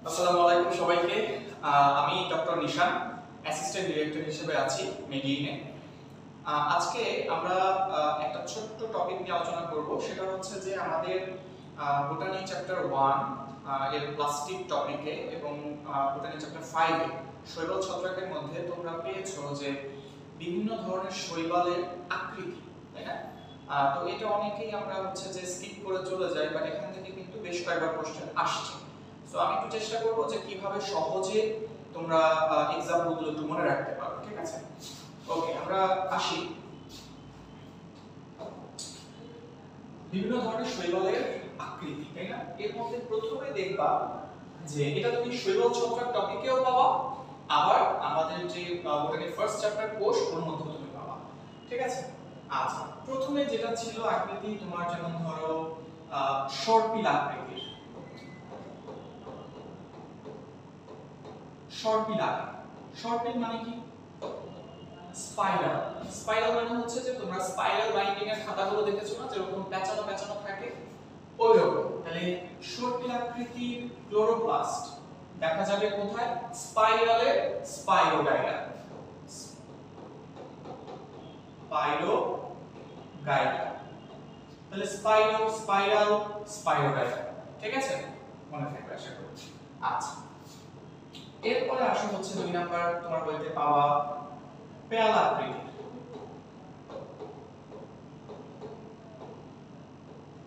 আসসালামু আলাইকুম সবাইকে। আমি ডক্টর নিশান, অ্যাসিস্ট্যান্ট ডিরেক্টর হিসেবে আছি মেডিইনে। আজকে আমরা একটা ছোট্ট টপিক নিয়ে আলোচনা করব, সেটা হচ্ছে যে আমাদের বোটানি চ্যাপ্টার 1 এর প্লাস্টিক টপিকে এবং বোটানি চ্যাপ্টার 5 এ শৈবাল ছত্রাকের মধ্যে তোমরা পেয়েছো যে বিভিন্ন ধরনের শৈবালের আকৃতি, তাই না? তো এটা অনেকেই আমরা হচ্ছে যে স্কিপ করে চলে যাই, বাট এখান থেকে কিন্তু বেশ কয়েকবার কোশ্চেন আসছে। সো আমি একটু চেষ্টা করব যে কিভাবে সহজে তোমরা এক্সাম্পলগুলো একটু মনে রাখতে পারো, ঠিক আছে? ওকে, আমরা আসি। বিভিন্ন ধরনের শৈবালের আকৃতি, তাই না? এর মধ্যে প্রথমে দেখবা যে এটা তুমি শৈবাল ছত্রাক টপিকেও পাবা, আবার আমাদের যে বোটানির ফার্স্ট চ্যাপ্টার কোষ ওর মধ্যেও তুমি পাবা, ঠিক আছে? আচ্ছা, প্রথমে যেটা ছিল আকৃতি তোমার, যেমন ধরো সর্পিল আকৃতির। সর্পিল মানে কি? স্পাইরাল। স্পাইরাল মানে হচ্ছে যে তোমরা স্পাইরাল বাইন্ডিং এর খাতাগুলো দেখেছো না, যেরকম পেঁচানো পেঁচানো থাকে ওইরকম। তাহলে সর্পিল আকৃতির ক্লোরোপ্লাস্ট দেখা যাবে কোথায়? স্পাইরালে স্পাইরোগাইরা। তাহলে স্পাইরাল স্পাইরোগাইরা, ঠিক আছে? মনে থাকবে আশা করি। আচ্ছা, এরপরে আসো হচ্ছে 2 নাম্বার তোমার বইতে পাওয়া পেয়ালা আকৃতি।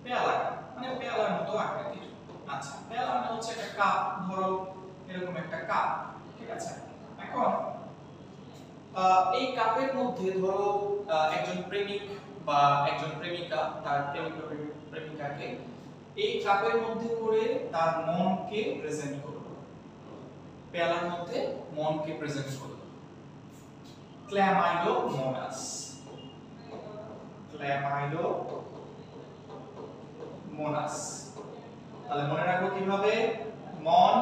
পেয়ালা মানে পেয়ালার মতো আকৃতির। আচ্ছা, পেয়ালা মানে হচ্ছে একটা কাপ, ধরো এরকম একটা কাপ, ঠিক আছে? এখন এই কাপের মধ্যে ধরো একজন প্রেমিক বা একজন প্রেমিকা তার প্রেমিক বা প্রেমিকাকে এই কাপের মধ্যে করে তার মনকে প্রেজেন্ট করবে। পেয়ালার মধ্যে মনকে প্রেজেন্ট করবে। ক্ল্যামাইডোমোনাস। তাহলে মনে রাখবো কিভাবে? মন,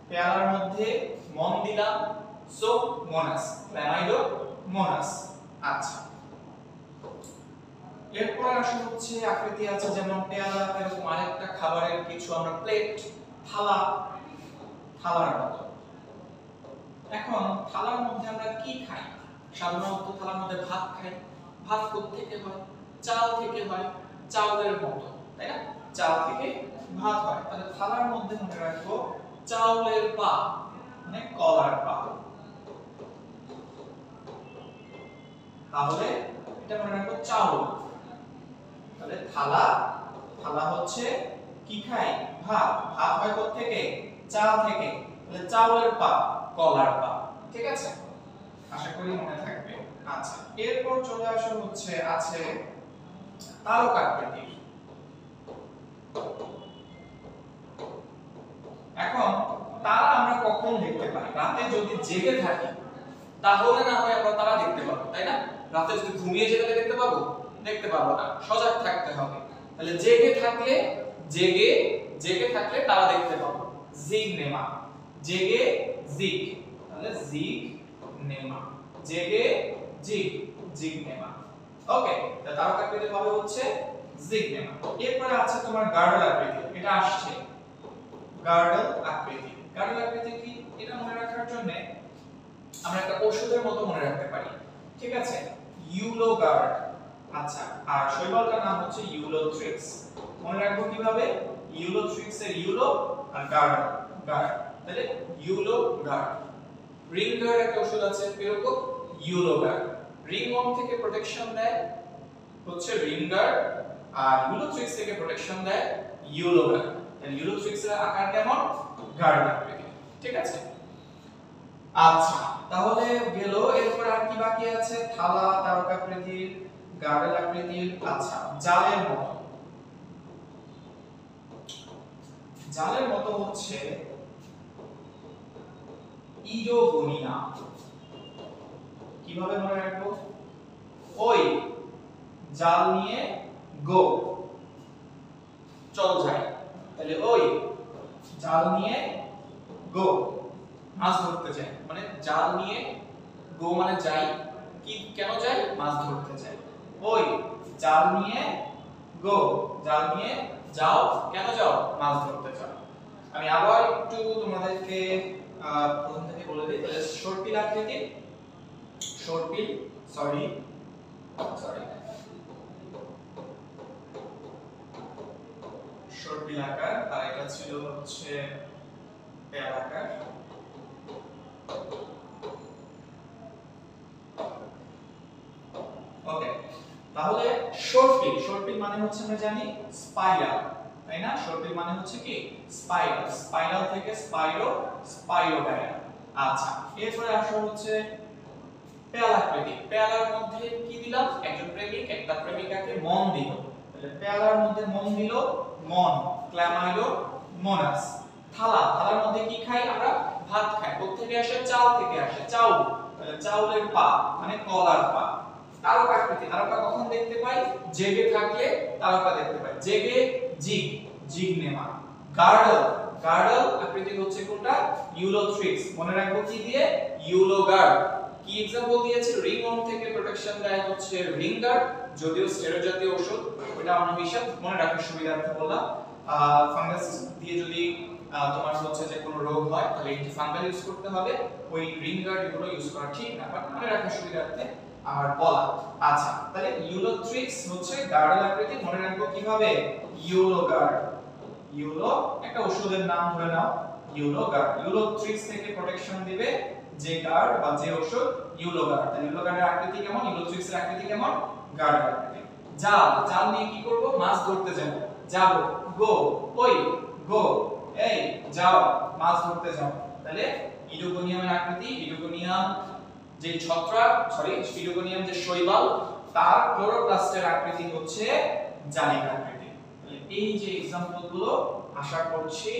পেয়ালার মধ্যে মন দিলাম, সো মোনাস, ক্ল্যামাইডোমোনাস। আচ্ছা, এরপর আসলে হচ্ছে আকৃতি আছে, যেমন পেয়ালা এরকম আরেকটা খাবারের কিছু আমরা প্লেট, থালার মতো। এখন থালার মধ্যে আমরা কি খাই? সাধারণত থালার মধ্যে ভাত খাই। ভাত কোত্থেকে হয়? চাল থেকে হয়, চাউলের মতো, তাই না? চাল থেকে ভাত হয়। তাহলে থালার মধ্যে মনে রাখবো চাউলের পা, মানে কলার পা। তাহলে এটা মনে রাখবো চাউল। তাহলে থালা হচ্ছে কি খাই? ভাত। ভাত হয় কোত্থেকে? চাল থেকে। তাহলে চাউলের পা, কলার পা, ঠিক আছে? আশা করি মনে থাকবে। আচ্ছা, এরপর চলে আসা হচ্ছে আছে তারকাকৃতির। এখন তারা আমরা কখন দেখতে পাই? রাতে যদি জেগে থাকি তাহলে না হয় আমরা তারা দেখতে পাবো, তাই না? রাতে যদি ঘুমিয়ে জেগে দেখতে পাবো? দেখতে পাবো না, সজাগ থাকতে হবে। তাহলে জেগে থাকলে তারা দেখতে পাবো। জিগনেমা, জেগে জিগ, তাহলে জিগনেমা, জেগে জিগনেমা। ওকে, তাহলে তারকাকৃতি হবে হচ্ছে জিগনেমা। এরপরে আছে তোমার গার্ডল আকৃতি। এটা আসছে গার্ডল আকৃতি। গার্ডল আকৃতি কি? এটা মনে রাখার জন্য আমরা একটা ওষুধের মতো মনে রাখতে পারি, ঠিক আছে? ইউলোগার্ড। আচ্ছা, আর শৈবালটার নাম হচ্ছে ইউলোথ্রিক্স। মনে রাখবো কিভাবে? ইউলোথ্রিক্স এর ইউলো আর গার্ড। তাহলে ইউলোগার্ড। রিংগার্ড একটা ওষুধ আছে এরকম, ইউলোগার্ড। রিংওয়ার্ম থেকে প্রোটেকশন দেয় হচ্ছে রিংগার্ড, আর ইউলোথ্রিক্স থেকে প্রোটেকশন দেয় ইউলোগার্ড। তাহলে ইউলোথ্রিক্স এর আকার কেমন? গার্ড আকৃতি, ঠিক আছে? আচ্ছা, তাহলে গেল। এরপর আর কি বাকি আছে? থালা, তারকাকৃতির, গার্ডেল আকৃতির। আচ্ছা, জালের মতো হচ্ছে ইডোগোনিয়া। কিভাবে মনে রাখবো? ওই জাল নিয়ে গো, চল যাই। তাহলে ওই জাল নিয়ে গো, মাছ ধরতে যাই। মানে জাল নিয়ে গো মানে যাই, কি কেন যাই? মাছ ধরতে যাই। ওই জাল নিয়ে গো, জাল নিয়ে যাও, কেন যাও? মাছ ধরতে যাও। আমি আবার একটু তোমাদেরকে প্রথম থেকে বলে দিই। তাহলে শর্ট পিল আকৃতি, শর্ট পিল সরি শর্ট পিল আকার, আর এটা ছিল হচ্ছে পেয়ার আকার। ওকে, তাহলে শর্ট পিল মানে হচ্ছে আমরা জানি স্পাইরাল, তাই না? শর্ট পিল মানে হচ্ছে কি স্পাইরাল থেকে স্পাইরোগাইরাল। আচ্ছা, এরপরে আসলে হচ্ছে পেয়াল আকৃতি। পেয়ালার মধ্যে কি দিলাম? একজন প্রেমিক একটা প্রেমিকাকে মন দিল, তাহলে পেয়ালার মধ্যে মন দিল, মন, ক্ল্যামাইলো মোনাস। থালার মধ্যে কি খাই আমরা? ভাত খাই। কোথা থেকে আসে? চাল থেকে আসে, চাউল, তাহলে চাউলের পা মানে কলার পা। তারকা আকৃতি, তারকা কখন দেখতে পাই? জেগে থাকলে তারকা দেখতে পাই। জেগে জিগনেমা। গার্ডল আকৃতি হচ্ছে কোনটা? ইউলোথ্রিক্স। মনে রাখবো কি দিয়ে? ইউলোগার্ড। কি एग्जांपल দিয়েছে? রিং ওয়ার্ম থেকে প্রোটেকশন দেয় হচ্ছে রিংগার্ড, যদিও স্টেরয়েড জাতীয় ওষুধ, ওটা অন্যবিষাদ, মনে রাখার সুবিধার্থে বললাম। ফাঙ্গাস দিয়ে যদি তোমার হচ্ছে যে কোনো রোগ হয় তাহলে অ্যান্টিফাঙ্গাল ইউজ করতে হবে, ওই রিংগার্ড এগুলো ইউজ করা ঠিক না, বাট মনে রাখার সুবিধার্থে আমার বলা। আচ্ছা, তাহলে ইউলোথ্রিক্স হচ্ছে গার্ডল আকৃতি, মনে রাখবো কিভাবে? ইউলোগার্ড। ইউলো একটা ওষুধের নাম ধরে নাও, ইউলোগার্ড। ইউলোথ্রিক্স থেকে প্রোটেকশন দিবে যে গার্ড বা যে ওষুধ, ইউলোগার্ড। তাহলে ইউলোগার্ডের আকৃতি কেমন? ইউলোথ্রিক্সের আকৃতি কেমন? গার্ডের আকৃতি। জাল নিয়ে কি করব? মাছ ধরতে যাব, গো, ওই গো, এই যাও, মাছ ধরতে যাও। তাহলে ইডোগোনিয়ামের আকৃতি, ইডোগোনিয়াম যে ছত্রাক, ইডোগোনিয়াম যে শৈবাল, তার ক্লোরোপ্লাস্টের আকৃতি হচ্ছে জালিকা আকৃতি। তাহলে এই যে एग्जांपल গুলো আশা করছি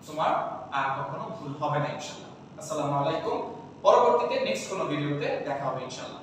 তোমার আর কখনো ভুল হবে না ইনশাআল্লাহ। আসসালামু আলাইকুম। পরবর্তীতে নেক্সট কোন ভিডিওতে দেখা হবে ইনশাআল্লাহ।